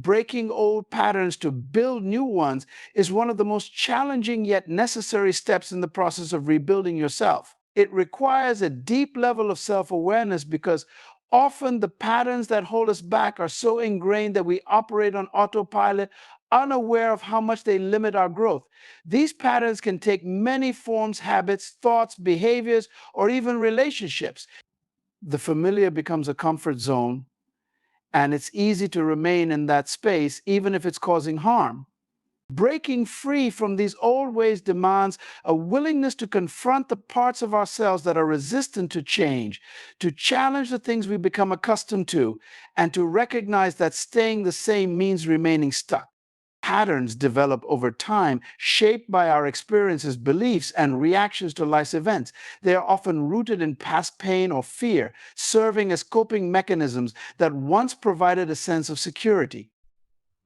Breaking old patterns to build new ones is one of the most challenging yet necessary steps in the process of rebuilding yourself. It requires a deep level of self-awareness because often the patterns that hold us back are so ingrained that we operate on autopilot, unaware of how much they limit our growth. These patterns can take many forms: habits, thoughts, behaviors, or even relationships. The familiar becomes a comfort zone, and it's easy to remain in that space even if it's causing harm. Breaking free from these old ways demands a willingness to confront the parts of ourselves that are resistant to change, to challenge the things we become accustomed to, and to recognize that staying the same means remaining stuck. Patterns develop over time, shaped by our experiences, beliefs, and reactions to life's events. They are often rooted in past pain or fear, serving as coping mechanisms that once provided a sense of security.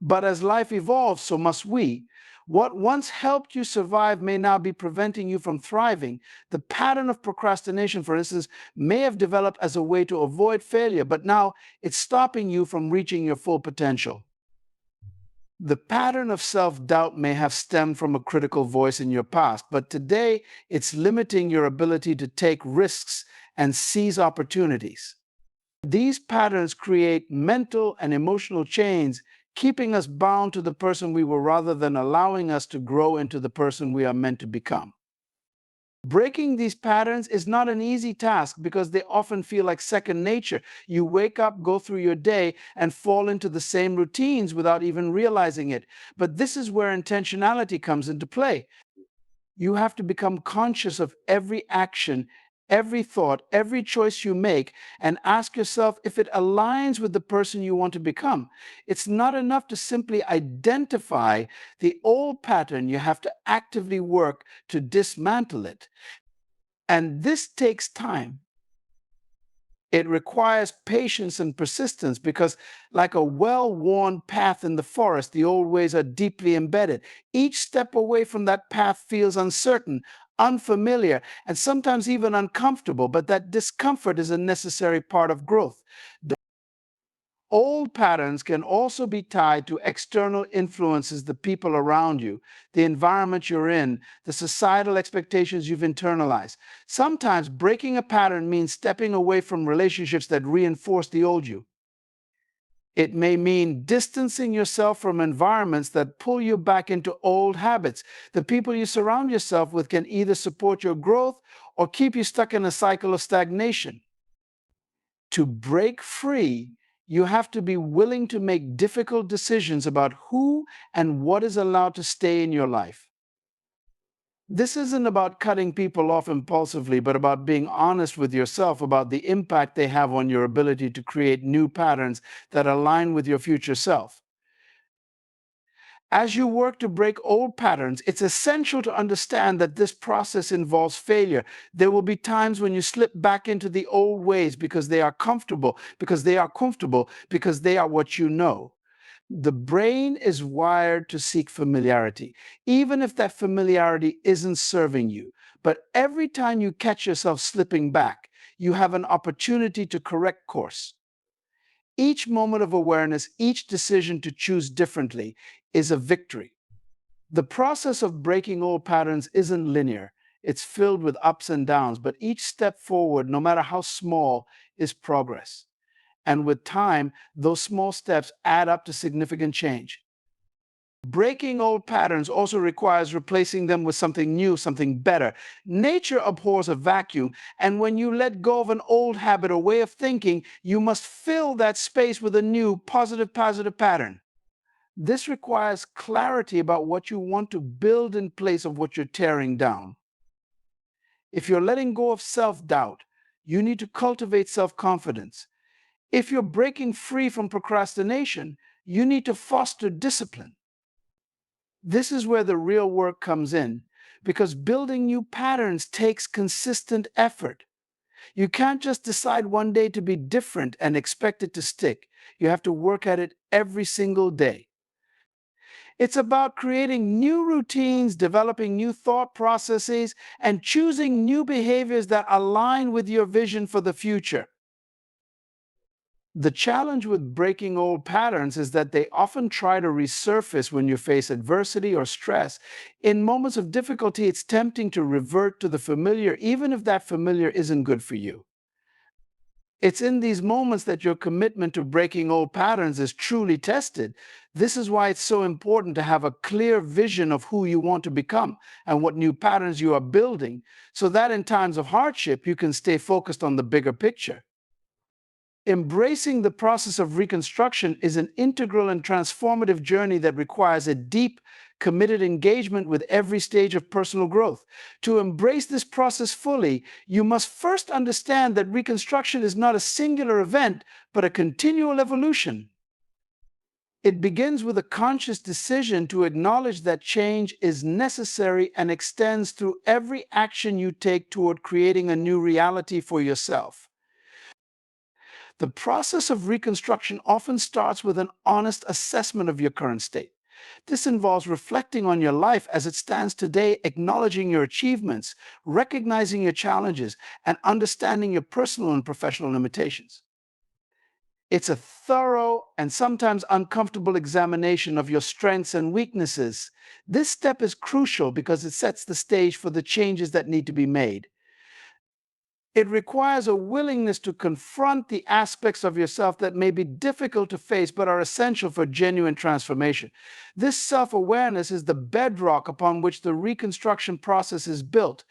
But as life evolves, so must we. What once helped you survive may now be preventing you from thriving. The pattern of procrastination, for instance, may have developed as a way to avoid failure, but now it's stopping you from reaching your full potential. The pattern of self-doubt may have stemmed from a critical voice in your past, but today it's limiting your ability to take risks and seize opportunities. These patterns create mental and emotional chains, keeping us bound to the person we were rather than allowing us to grow into the person we are meant to become. Breaking these patterns is not an easy task because they often feel like second nature. You wake up, go through your day, and fall into the same routines without even realizing it. But this is where intentionality comes into play. You have to become conscious of every action, every thought, every choice you make, and ask yourself if it aligns with the person you want to become. It's not enough to simply identify the old pattern. You have to actively work to dismantle it. And this takes time. It requires patience and persistence because, like a well-worn path in the forest, the old ways are deeply embedded. Each step away from that path feels uncertain, unfamiliar, and sometimes even uncomfortable, but that discomfort is a necessary part of growth. Old patterns can also be tied to external influences, the people around you, the environment you're in, the societal expectations you've internalized. Sometimes breaking a pattern means stepping away from relationships that reinforce the old you. It may mean distancing yourself from environments that pull you back into old habits. The people you surround yourself with can either support your growth or keep you stuck in a cycle of stagnation. To break free, you have to be willing to make difficult decisions about who and what is allowed to stay in your life. This isn't about cutting people off impulsively, but about being honest with yourself about the impact they have on your ability to create new patterns that align with your future self. As you work to break old patterns, it's essential to understand that this process involves failure. There will be times when you slip back into the old ways because they are comfortable, because they are what you know. The brain is wired to seek familiarity, even if that familiarity isn't serving you. But every time you catch yourself slipping back, you have an opportunity to correct course. Each moment of awareness, each decision to choose differently is a victory. The process of breaking old patterns isn't linear. It's filled with ups and downs, but each step forward, no matter how small, is progress. And with time, those small steps add up to significant change. Breaking old patterns also requires replacing them with something new, something better. Nature abhors a vacuum, and when you let go of an old habit or way of thinking, you must fill that space with a new, positive pattern. This requires clarity about what you want to build in place of what you're tearing down. If you're letting go of self-doubt, you need to cultivate self-confidence. If you're breaking free from procrastination, you need to foster discipline. This is where the real work comes in, because building new patterns takes consistent effort. You can't just decide one day to be different and expect it to stick. You have to work at it every single day. It's about creating new routines, developing new thought processes, and choosing new behaviors that align with your vision for the future. The challenge with breaking old patterns is that they often try to resurface when you face adversity or stress. In moments of difficulty, it's tempting to revert to the familiar, even if that familiar isn't good for you. It's in these moments that your commitment to breaking old patterns is truly tested. This is why it's so important to have a clear vision of who you want to become and what new patterns you are building, so that in times of hardship, you can stay focused on the bigger picture. Embracing the process of reconstruction is an integral and transformative journey that requires a deep, committed engagement with every stage of personal growth. To embrace this process fully, you must first understand that reconstruction is not a singular event, but a continual evolution. It begins with a conscious decision to acknowledge that change is necessary and extends through every action you take toward creating a new reality for yourself. The process of reconstruction often starts with an honest assessment of your current state. This involves reflecting on your life as it stands today, acknowledging your achievements, recognizing your challenges, and understanding your personal and professional limitations. It's a thorough and sometimes uncomfortable examination of your strengths and weaknesses. This step is crucial because it sets the stage for the changes that need to be made. It requires a willingness to confront the aspects of yourself that may be difficult to face but are essential for genuine transformation. This self-awareness is the bedrock upon which the reconstruction process is built.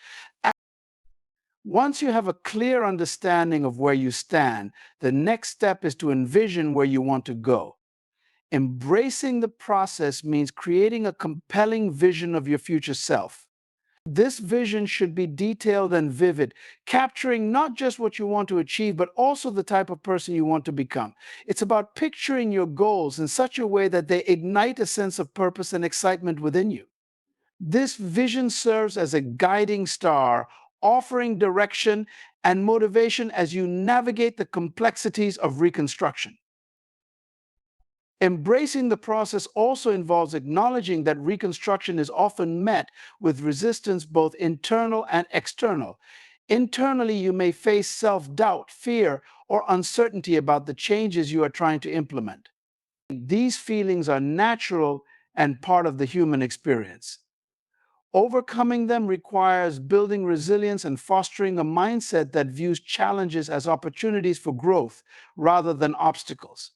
Once you have a clear understanding of where you stand, the next step is to envision where you want to go. Embracing the process means creating a compelling vision of your future self. This vision should be detailed and vivid, capturing not just what you want to achieve, but also the type of person you want to become. It's about picturing your goals in such a way that they ignite a sense of purpose and excitement within you. This vision serves as a guiding star, offering direction and motivation as you navigate the complexities of reconstruction. Embracing the process also involves acknowledging that reconstruction is often met with resistance, both internal and external. Internally, you may face self-doubt, fear, or uncertainty about the changes you are trying to implement. These feelings are natural and part of the human experience. Overcoming them requires building resilience and fostering a mindset that views challenges as opportunities for growth rather than obstacles.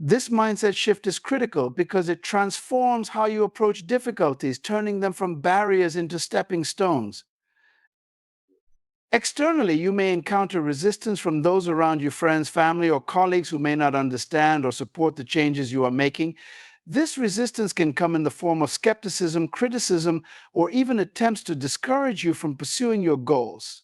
This mindset shift is critical because it transforms how you approach difficulties, turning them from barriers into stepping stones. Externally, you may encounter resistance from those around you, friends, family, or colleagues who may not understand or support the changes you are making. This resistance can come in the form of skepticism, criticism, or even attempts to discourage you from pursuing your goals.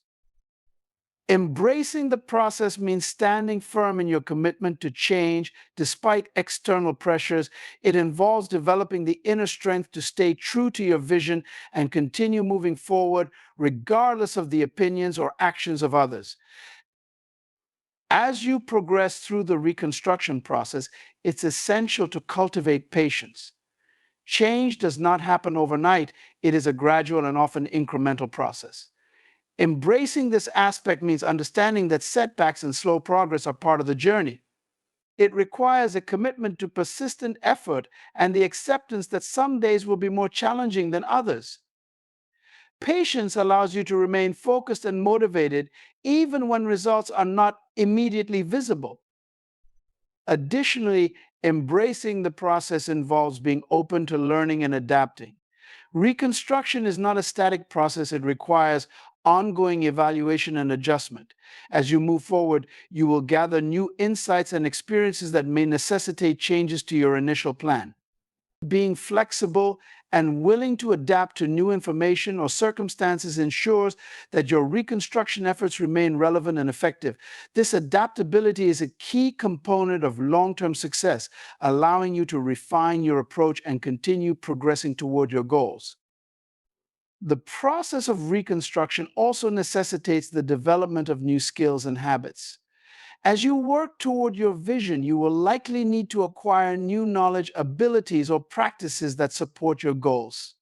Embracing the process means standing firm in your commitment to change despite external pressures. It involves developing the inner strength to stay true to your vision and continue moving forward regardless of the opinions or actions of others. As you progress through the reconstruction process, it's essential to cultivate patience. Change does not happen overnight. It is a gradual and often incremental process. Embracing this aspect means understanding that setbacks and slow progress are part of the journey. It requires a commitment to persistent effort and the acceptance that some days will be more challenging than others. Patience allows you to remain focused and motivated even when results are not immediately visible. Additionally, embracing the process involves being open to learning and adapting. Reconstruction is not a static process. It requires ongoing evaluation and adjustment. As you move forward, you will gather new insights and experiences that may necessitate changes to your initial plan. Being flexible and willing to adapt to new information or circumstances ensures that your reconstruction efforts remain relevant and effective. This adaptability is a key component of long-term success, allowing you to refine your approach and continue progressing toward your goals. The process of reconstruction also necessitates the development of new skills and habits. As you work toward your vision, you will likely need to acquire new knowledge, abilities, or practices that support your goals.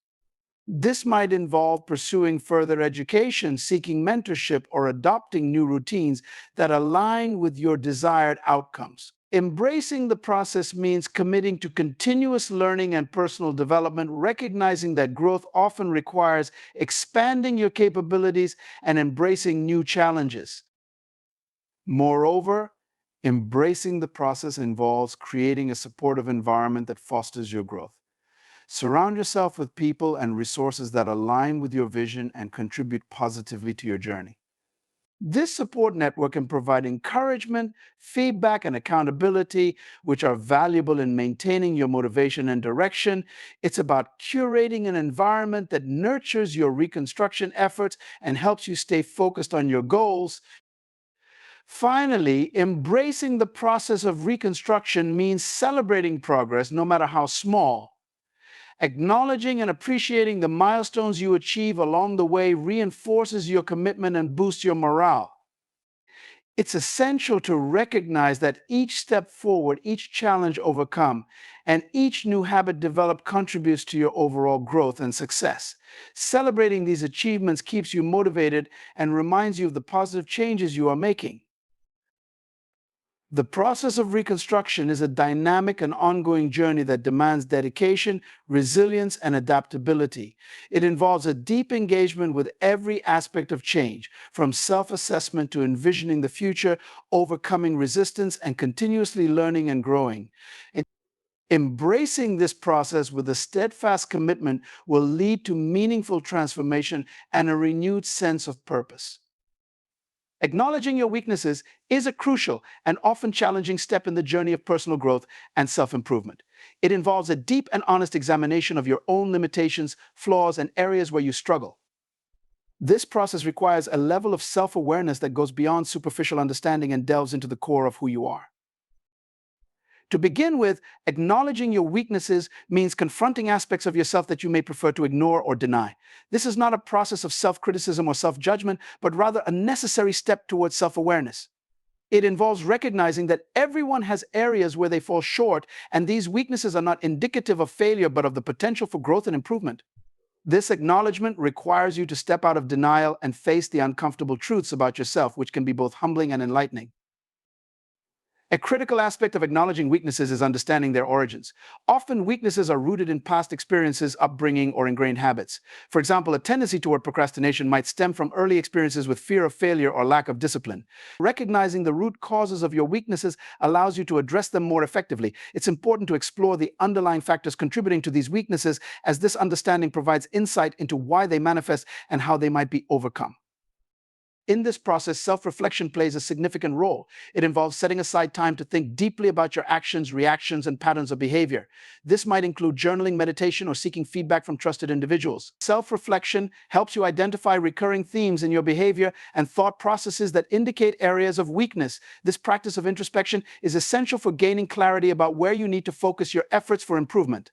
This might involve pursuing further education, seeking mentorship, or adopting new routines that align with your desired outcomes. Embracing the process means committing to continuous learning and personal development, recognizing that growth often requires expanding your capabilities and embracing new challenges. Moreover, embracing the process involves creating a supportive environment that fosters your growth. Surround yourself with people and resources that align with your vision and contribute positively to your journey. This support network can provide encouragement, feedback, and accountability, which are valuable in maintaining your motivation and direction. It's about curating an environment that nurtures your reconstruction efforts and helps you stay focused on your goals. Finally, embracing the process of reconstruction means celebrating progress, no matter how small. Acknowledging and appreciating the milestones you achieve along the way reinforces your commitment and boosts your morale. It's essential to recognize that each step forward, each challenge overcome, and each new habit developed contributes to your overall growth and success. Celebrating these achievements keeps you motivated and reminds you of the positive changes you are making. The process of reconstruction is a dynamic and ongoing journey that demands dedication, resilience, and adaptability. It involves a deep engagement with every aspect of change, from self-assessment to envisioning the future, overcoming resistance, and continuously learning and growing. Embracing this process with a steadfast commitment will lead to meaningful transformation and a renewed sense of purpose. Acknowledging your weaknesses is a crucial and often challenging step in the journey of personal growth and self-improvement. It involves a deep and honest examination of your own limitations, flaws, and areas where you struggle. This process requires a level of self-awareness that goes beyond superficial understanding and delves into the core of who you are. To begin with, acknowledging your weaknesses means confronting aspects of yourself that you may prefer to ignore or deny. This is not a process of self-criticism or self-judgment, but rather a necessary step towards self-awareness. It involves recognizing that everyone has areas where they fall short, and these weaknesses are not indicative of failure, but of the potential for growth and improvement. This acknowledgement requires you to step out of denial and face the uncomfortable truths about yourself, which can be both humbling and enlightening. A critical aspect of acknowledging weaknesses is understanding their origins. Often, weaknesses are rooted in past experiences, upbringing, or ingrained habits. For example, a tendency toward procrastination might stem from early experiences with fear of failure or lack of discipline. Recognizing the root causes of your weaknesses allows you to address them more effectively. It's important to explore the underlying factors contributing to these weaknesses, as this understanding provides insight into why they manifest and how they might be overcome. In this process, self-reflection plays a significant role. It involves setting aside time to think deeply about your actions, reactions, and patterns of behavior. This might include journaling, meditation, or seeking feedback from trusted individuals. Self-reflection helps you identify recurring themes in your behavior and thought processes that indicate areas of weakness. This practice of introspection is essential for gaining clarity about where you need to focus your efforts for improvement.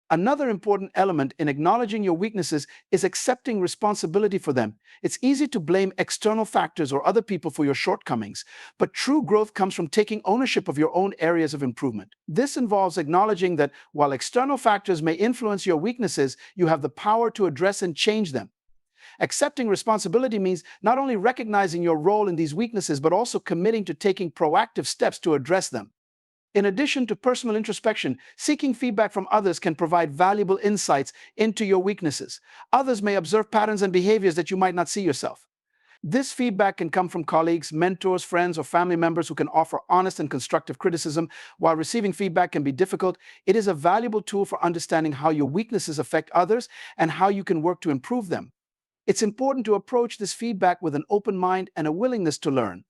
Another important element in acknowledging your weaknesses is accepting responsibility for them. It's easy to blame external factors or other people for your shortcomings, but true growth comes from taking ownership of your own areas of improvement. This involves acknowledging that while external factors may influence your weaknesses, you have the power to address and change them. Accepting responsibility means not only recognizing your role in these weaknesses, but also committing to taking proactive steps to address them. In addition to personal introspection, seeking feedback from others can provide valuable insights into your weaknesses. Others may observe patterns and behaviors that you might not see yourself. This feedback can come from colleagues, mentors, friends, or family members who can offer honest and constructive criticism. While receiving feedback can be difficult, it is a valuable tool for understanding how your weaknesses affect others and how you can work to improve them. It's important to approach this feedback with an open mind and a willingness to learn.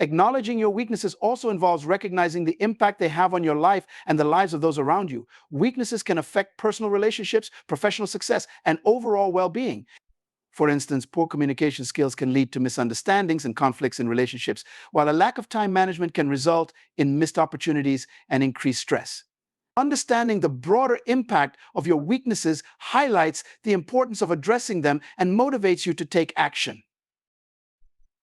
Acknowledging your weaknesses also involves recognizing the impact they have on your life and the lives of those around you. Weaknesses can affect personal relationships, professional success, and overall well-being. For instance, poor communication skills can lead to misunderstandings and conflicts in relationships, while a lack of time management can result in missed opportunities and increased stress. Understanding the broader impact of your weaknesses highlights the importance of addressing them and motivates you to take action.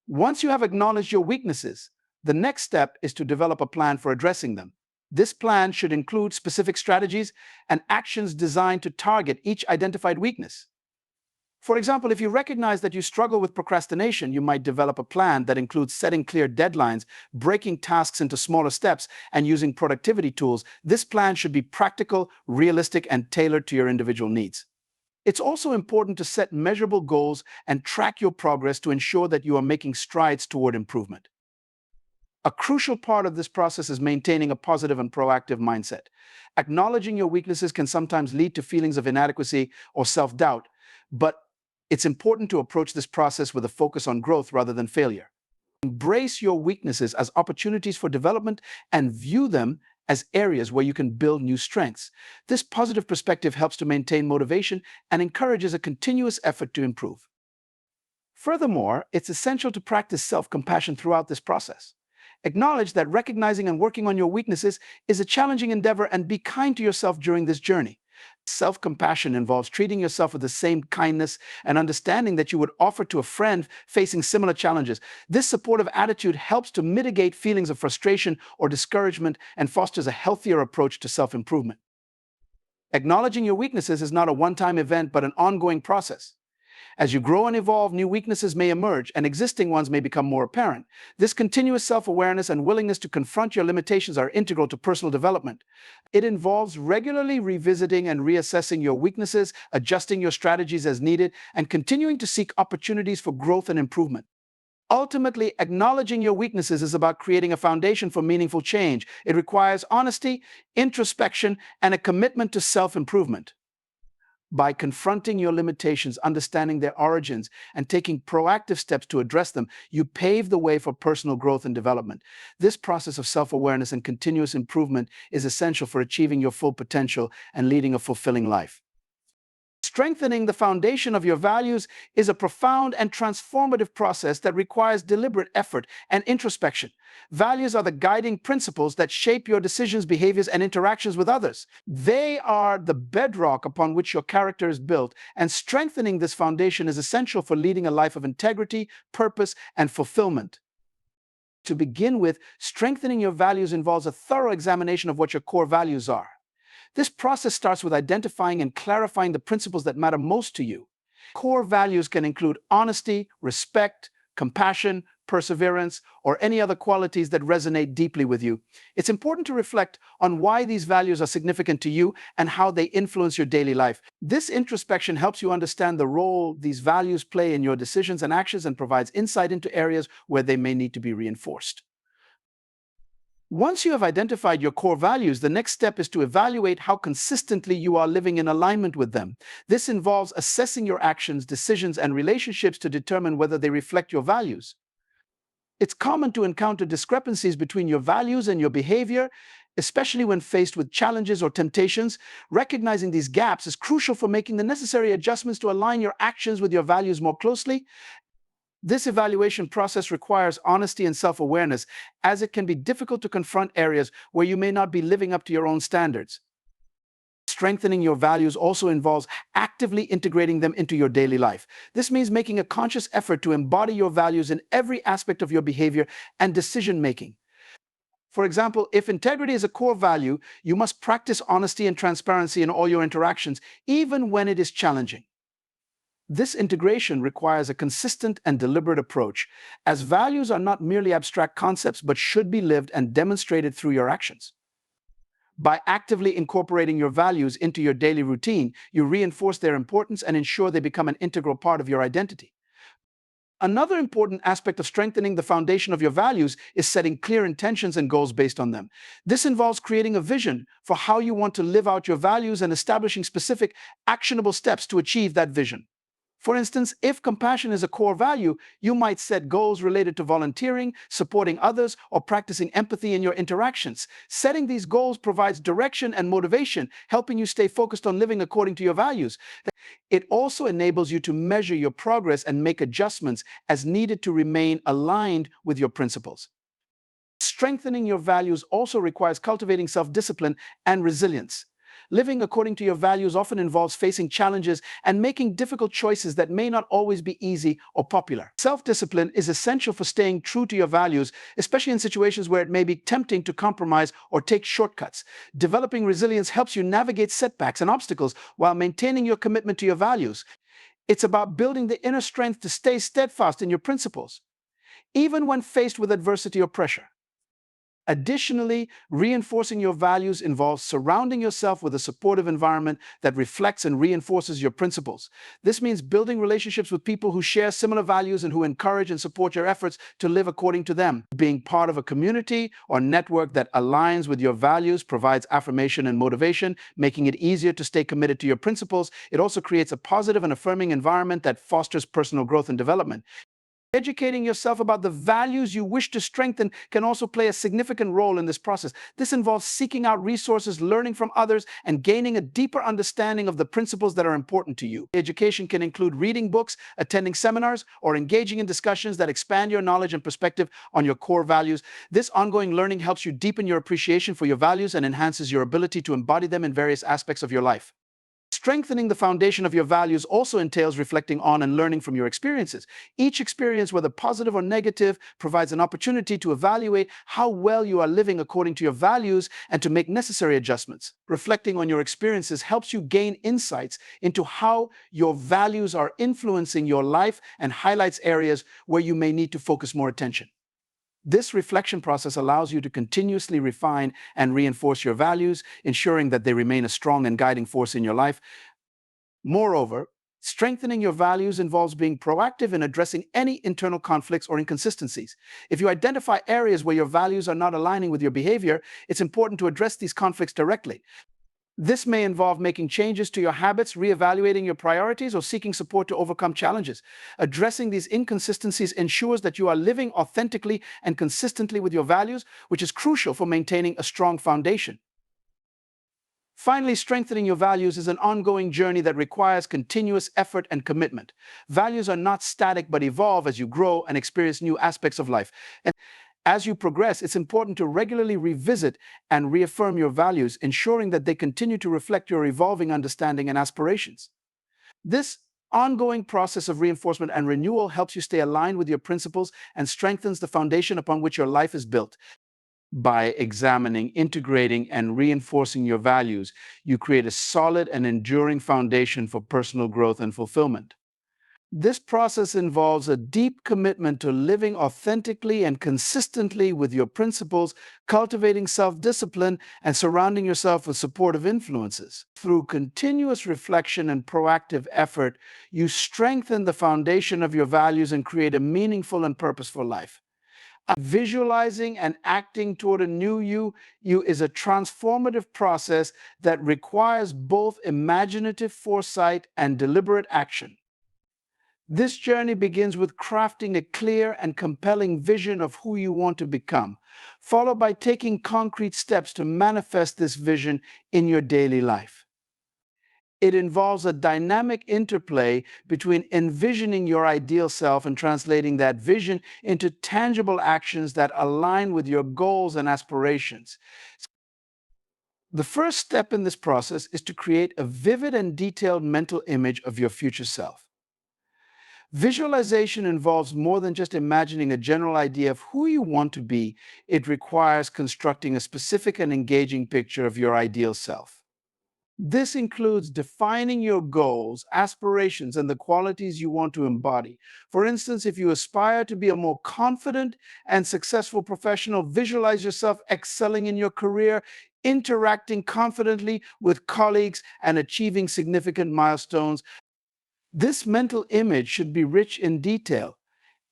Once you have acknowledged your weaknesses, the next step is to develop a plan for addressing them. This plan should include specific strategies and actions designed to target each identified weakness. For example, if you recognize that you struggle with procrastination, you might develop a plan that includes setting clear deadlines, breaking tasks into smaller steps, and using productivity tools. This plan should be practical, realistic, and tailored to your individual needs. It's also important to set measurable goals and track your progress to ensure that you are making strides toward improvement. A crucial part of this process is maintaining a positive and proactive mindset. Acknowledging your weaknesses can sometimes lead to feelings of inadequacy or self-doubt, but it's important to approach this process with a focus on growth rather than failure. Embrace your weaknesses as opportunities for development and view them as areas where you can build new strengths. This positive perspective helps to maintain motivation and encourages a continuous effort to improve. Furthermore, it's essential to practice self-compassion throughout this process. Acknowledge that recognizing and working on your weaknesses is a challenging endeavor and be kind to yourself during this journey. Self-compassion involves treating yourself with the same kindness and understanding that you would offer to a friend facing similar challenges. This supportive attitude helps to mitigate feelings of frustration or discouragement and fosters a healthier approach to self-improvement. Acknowledging your weaknesses is not a one-time event, but an ongoing process. As you grow and evolve, new weaknesses may emerge and existing ones may become more apparent. This continuous self-awareness and willingness to confront your limitations are integral to personal development. It involves regularly revisiting and reassessing your weaknesses, adjusting your strategies as needed, and continuing to seek opportunities for growth and improvement. Ultimately, acknowledging your weaknesses is about creating a foundation for meaningful change. It requires honesty, introspection, and a commitment to self-improvement. By confronting your limitations, understanding their origins, and taking proactive steps to address them, you pave the way for personal growth and development. This process of self-awareness and continuous improvement is essential for achieving your full potential and leading a fulfilling life. Strengthening the foundation of your values is a profound and transformative process that requires deliberate effort and introspection. Values are the guiding principles that shape your decisions, behaviors, and interactions with others. They are the bedrock upon which your character is built, and strengthening this foundation is essential for leading a life of integrity, purpose, and fulfillment. To begin with, strengthening your values involves a thorough examination of what your core values are. This process starts with identifying and clarifying the principles that matter most to you. Core values can include honesty, respect, compassion, perseverance, or any other qualities that resonate deeply with you. It's important to reflect on why these values are significant to you and how they influence your daily life. This introspection helps you understand the role these values play in your decisions and actions and provides insight into areas where they may need to be reinforced. Once you have identified your core values, the next step is to evaluate how consistently you are living in alignment with them. This involves assessing your actions, decisions, and relationships to determine whether they reflect your values. It's common to encounter discrepancies between your values and your behavior, especially when faced with challenges or temptations. Recognizing these gaps is crucial for making the necessary adjustments to align your actions with your values more closely. This evaluation process requires honesty and self-awareness, as it can be difficult to confront areas where you may not be living up to your own standards. Strengthening your values also involves actively integrating them into your daily life. This means making a conscious effort to embody your values in every aspect of your behavior and decision-making. For example, if integrity is a core value, you must practice honesty and transparency in all your interactions, even when it is challenging. This integration requires a consistent and deliberate approach, as values are not merely abstract concepts but should be lived and demonstrated through your actions. By actively incorporating your values into your daily routine, you reinforce their importance and ensure they become an integral part of your identity. Another important aspect of strengthening the foundation of your values is setting clear intentions and goals based on them. This involves creating a vision for how you want to live out your values and establishing specific, actionable steps to achieve that vision. For instance, if compassion is a core value, you might set goals related to volunteering, supporting others, or practicing empathy in your interactions. Setting these goals provides direction and motivation, helping you stay focused on living according to your values. It also enables you to measure your progress and make adjustments as needed to remain aligned with your principles. Strengthening your values also requires cultivating self-discipline and resilience. Living according to your values often involves facing challenges and making difficult choices that may not always be easy or popular. Self-discipline is essential for staying true to your values, especially in situations where it may be tempting to compromise or take shortcuts. Developing resilience helps you navigate setbacks and obstacles while maintaining your commitment to your values. It's about building the inner strength to stay steadfast in your principles, even when faced with adversity or pressure. Additionally, reinforcing your values involves surrounding yourself with a supportive environment that reflects and reinforces your principles. This means building relationships with people who share similar values and who encourage and support your efforts to live according to them. Being part of a community or network that aligns with your values provides affirmation and motivation, making it easier to stay committed to your principles. It also creates a positive and affirming environment that fosters personal growth and development. Educating yourself about the values you wish to strengthen can also play a significant role in this process. This involves seeking out resources, learning from others, and gaining a deeper understanding of the principles that are important to you. Education can include reading books, attending seminars, or engaging in discussions that expand your knowledge and perspective on your core values. This ongoing learning helps you deepen your appreciation for your values and enhances your ability to embody them in various aspects of your life. Strengthening the foundation of your values also entails reflecting on and learning from your experiences. Each experience, whether positive or negative, provides an opportunity to evaluate how well you are living according to your values and to make necessary adjustments. Reflecting on your experiences helps you gain insights into how your values are influencing your life and highlights areas where you may need to focus more attention. This reflection process allows you to continuously refine and reinforce your values, ensuring that they remain a strong and guiding force in your life. Moreover, strengthening your values involves being proactive in addressing any internal conflicts or inconsistencies. If you identify areas where your values are not aligning with your behavior, it's important to address these conflicts directly. This may involve making changes to your habits, reevaluating your priorities, or seeking support to overcome challenges. Addressing these inconsistencies ensures that you are living authentically and consistently with your values, which is crucial for maintaining a strong foundation. Finally, strengthening your values is an ongoing journey that requires continuous effort and commitment. Values are not static but evolve as you grow and experience new aspects of life. And as you progress, it's important to regularly revisit and reaffirm your values, ensuring that they continue to reflect your evolving understanding and aspirations. This ongoing process of reinforcement and renewal helps you stay aligned with your principles and strengthens the foundation upon which your life is built. By examining, integrating, and reinforcing your values, you create a solid and enduring foundation for personal growth and fulfillment. This process involves a deep commitment to living authentically and consistently with your principles, cultivating self-discipline, and surrounding yourself with supportive influences. Through continuous reflection and proactive effort, you strengthen the foundation of your values and create a meaningful and purposeful life. Visualizing and acting toward a new you is a transformative process that requires both imaginative foresight and deliberate action. This journey begins with crafting a clear and compelling vision of who you want to become, followed by taking concrete steps to manifest this vision in your daily life. It involves a dynamic interplay between envisioning your ideal self and translating that vision into tangible actions that align with your goals and aspirations. The first step in this process is to create a vivid and detailed mental image of your future self. Visualization involves more than just imagining a general idea of who you want to be. It requires constructing a specific and engaging picture of your ideal self. This includes defining your goals, aspirations, and the qualities you want to embody. For instance, if you aspire to be a more confident and successful professional, visualize yourself excelling in your career, interacting confidently with colleagues, and achieving significant milestones. This mental image should be rich in detail,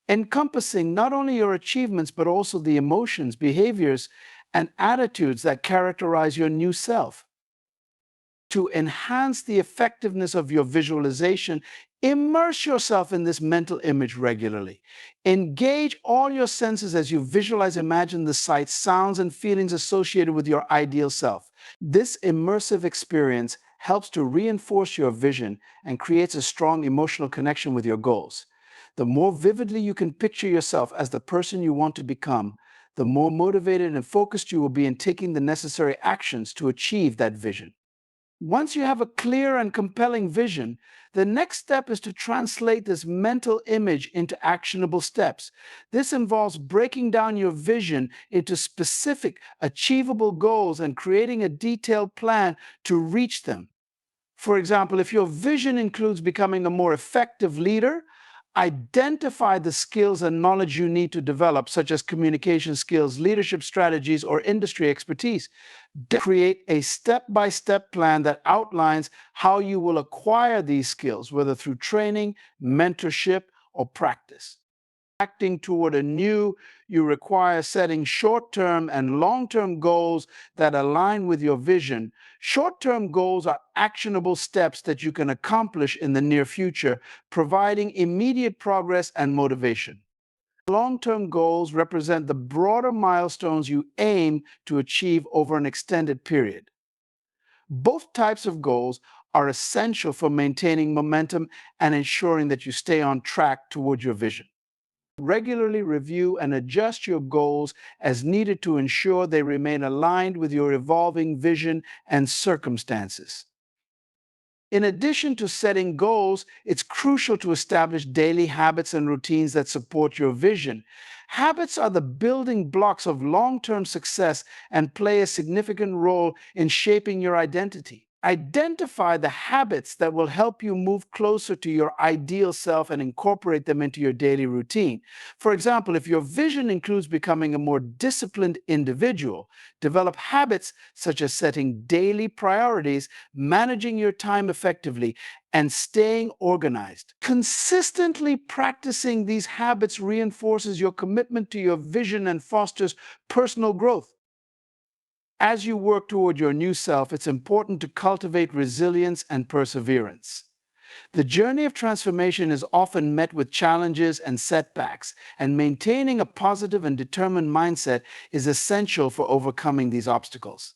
encompassing not only your achievements, but also the emotions, behaviors, and attitudes that characterize your new self. To enhance the effectiveness of your visualization, immerse yourself in this mental image regularly. Engage all your senses as you visualize, imagine the sights, sounds, and feelings associated with your ideal self. This immersive experience helps to reinforce your vision and creates a strong emotional connection with your goals. The more vividly you can picture yourself as the person you want to become, the more motivated and focused you will be in taking the necessary actions to achieve that vision. Once you have a clear and compelling vision, the next step is to translate this mental image into actionable steps. This involves breaking down your vision into specific, achievable goals and creating a detailed plan to reach them. For example, if your vision includes becoming a more effective leader, identify the skills and knowledge you need to develop, such as communication skills, leadership strategies, or industry expertise. Create a step-by-step plan that outlines how you will acquire these skills, whether through training, mentorship, or practice. Acting toward a new, you require setting short-term and long-term goals that align with your vision. Short-term goals are actionable steps that you can accomplish in the near future, providing immediate progress and motivation. Long-term goals represent the broader milestones you aim to achieve over an extended period. Both types of goals are essential for maintaining momentum and ensuring that you stay on track toward your vision. Regularly review and adjust your goals as needed to ensure they remain aligned with your evolving vision and circumstances. In addition to setting goals, it's crucial to establish daily habits and routines that support your vision. Habits are the building blocks of long-term success and play a significant role in shaping your identity. Identify the habits that will help you move closer to your ideal self and incorporate them into your daily routine. For example, if your vision includes becoming a more disciplined individual, develop habits such as setting daily priorities, managing your time effectively, and staying organized. Consistently practicing these habits reinforces your commitment to your vision and fosters personal growth. As you work toward your new self, it's important to cultivate resilience and perseverance. The journey of transformation is often met with challenges and setbacks, and maintaining a positive and determined mindset is essential for overcoming these obstacles.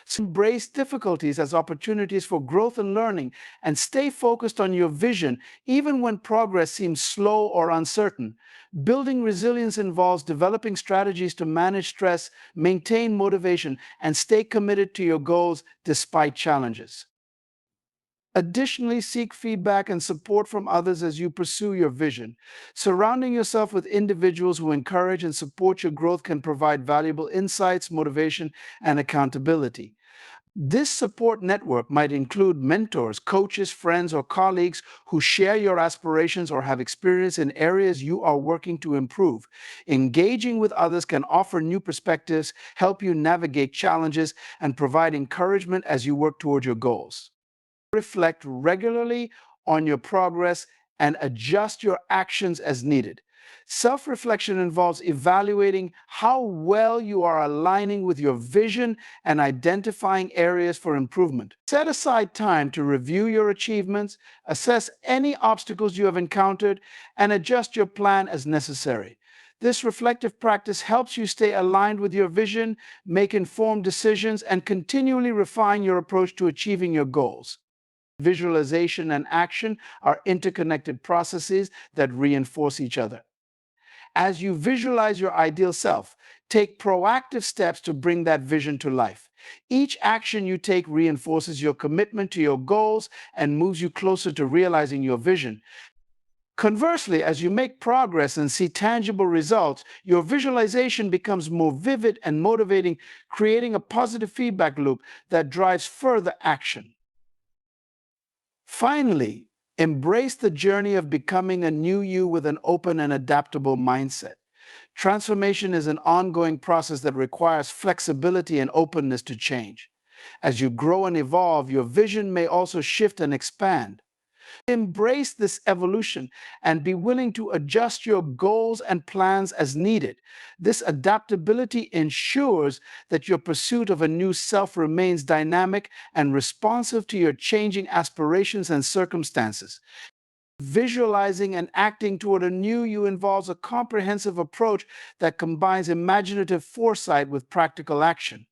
So embrace difficulties as opportunities for growth and learning, and stay focused on your vision even when progress seems slow or uncertain. Building resilience involves developing strategies to manage stress, maintain motivation, and stay committed to your goals despite challenges. Additionally, seek feedback and support from others as you pursue your vision. Surrounding yourself with individuals who encourage and support your growth can provide valuable insights, motivation, and accountability. This support network might include mentors, coaches, friends, or colleagues who share your aspirations or have experience in areas you are working to improve. Engaging with others can offer new perspectives, help you navigate challenges, and provide encouragement as you work toward your goals. Reflect regularly on your progress and adjust your actions as needed. Self-reflection involves evaluating how well you are aligning with your vision and identifying areas for improvement. Set aside time to review your achievements, assess any obstacles you have encountered, and adjust your plan as necessary. This reflective practice helps you stay aligned with your vision, make informed decisions, and continually refine your approach to achieving your goals. Visualization and action are interconnected processes that reinforce each other. As you visualize your ideal self, take proactive steps to bring that vision to life. Each action you take reinforces your commitment to your goals and moves you closer to realizing your vision. Conversely, as you make progress and see tangible results, your visualization becomes more vivid and motivating, creating a positive feedback loop that drives further action. Finally, embrace the journey of becoming a new you with an open and adaptable mindset. Transformation is an ongoing process that requires flexibility and openness to change. As you grow and evolve, your vision may also shift and expand. Embrace this evolution and be willing to adjust your goals and plans as needed. This adaptability ensures that your pursuit of a new self remains dynamic and responsive to your changing aspirations and circumstances. Visualizing and acting toward a new you involves a comprehensive approach that combines imaginative foresight with practical action.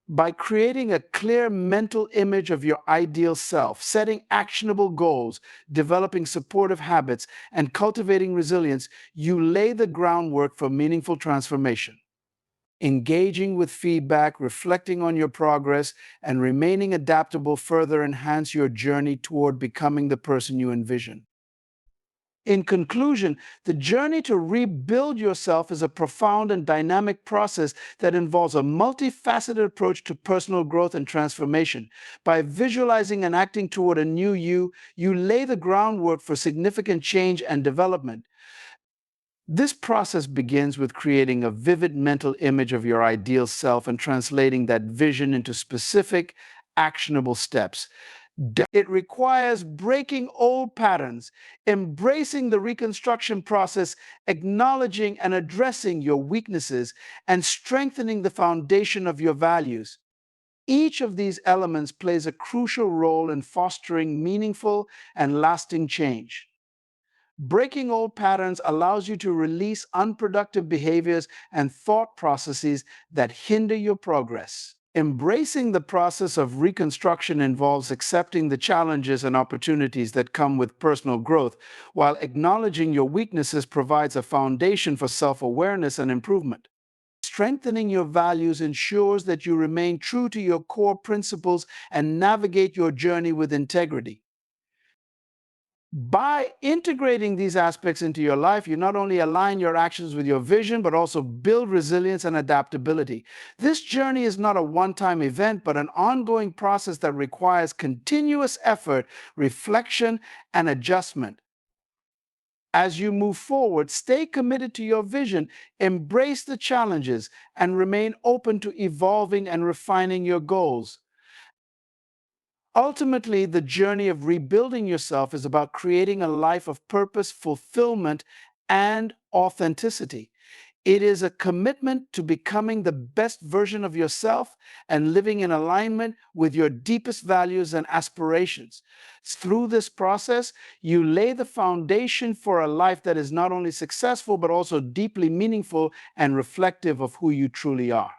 By creating a clear mental image of your ideal self, setting actionable goals, developing supportive habits, and cultivating resilience, you lay the groundwork for meaningful transformation. Engaging with feedback, reflecting on your progress, and remaining adaptable further enhance your journey toward becoming the person you envision. In conclusion, the journey to rebuild yourself is a profound and dynamic process that involves a multifaceted approach to personal growth and transformation. By visualizing and acting toward a new you, you lay the groundwork for significant change and development. This process begins with creating a vivid mental image of your ideal self and translating that vision into specific, actionable steps. It requires breaking old patterns, embracing the reconstruction process, acknowledging and addressing your weaknesses, and strengthening the foundation of your values. Each of these elements plays a crucial role in fostering meaningful and lasting change. Breaking old patterns allows you to release unproductive behaviors and thought processes that hinder your progress. Embracing the process of reconstruction involves accepting the challenges and opportunities that come with personal growth, while acknowledging your weaknesses provides a foundation for self-awareness and improvement. Strengthening your values ensures that you remain true to your core principles and navigate your journey with integrity. By integrating these aspects into your life, you not only align your actions with your vision, but also build resilience and adaptability. This journey is not a one-time event, but an ongoing process that requires continuous effort, reflection, and adjustment. As you move forward, stay committed to your vision, embrace the challenges, and remain open to evolving and refining your goals. Ultimately, the journey of rebuilding yourself is about creating a life of purpose, fulfillment, and authenticity. It is a commitment to becoming the best version of yourself and living in alignment with your deepest values and aspirations. Through this process, you lay the foundation for a life that is not only successful, but also deeply meaningful and reflective of who you truly are.